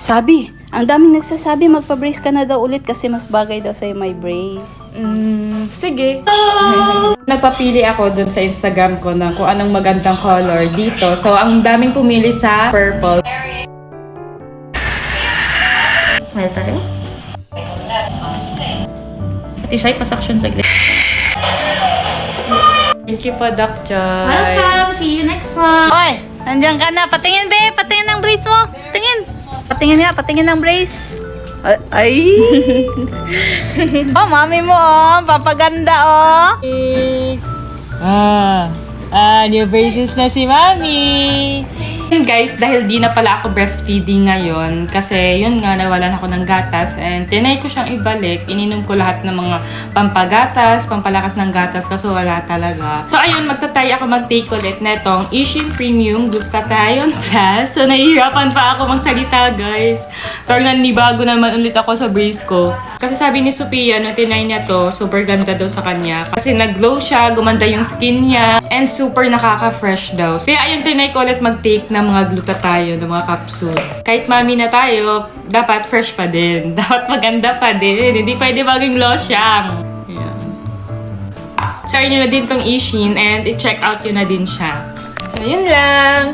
Sabi, ang daming nagsasabi magpa-brace ka na daw ulit kasi mas bagay daw sa'yo may brace. Sige. Nagpapili ako dun sa Instagram ko ng kung anong magandang color dito. So, ang daming pumili sa purple. Smile tayo. Ati siya, ipasuction sa glit. Thank you po, Doc Joyce. Welcome! See you next one! Oy, nandiyan ka na. Patingin, be. Patingin ng brace mo. Patingin. Patingin nga. Patingin ng brace. Ay. Oh, mami mo, oh. Papaganda, oh. New braces na si Mami. Guys, dahil di na pala ako breastfeeding ngayon kasi yun nga, nawalan ako ng gatas and tinay ko siyang ibalik. Ininom ko lahat ng mga pampagatas, pampalakas ng gatas kasi wala talaga. So ayun, magtatry ako mag-take ulit netong Ishin Premium Glutathione Plus. So nahihirapan pa ako magsalita, guys. Pero nanibago naman ulit ako sa brace ko. Kasi sabi ni Sophia, nung tinay niya to, super ganda daw sa kanya. Kasi nag-glow siya, gumanda yung skin niya, and super nakaka-fresh daw. Kaya ayun, tinay ko ulit mag-take ng mga glutathione, ng mga capsule. Kahit mami na tayo, dapat fresh pa din. Dapat maganda pa din. Hindi pwede maging losyang. Ayan. Try nyo na din tong Ishin and i-check out nyo na din siya. So, yun lang.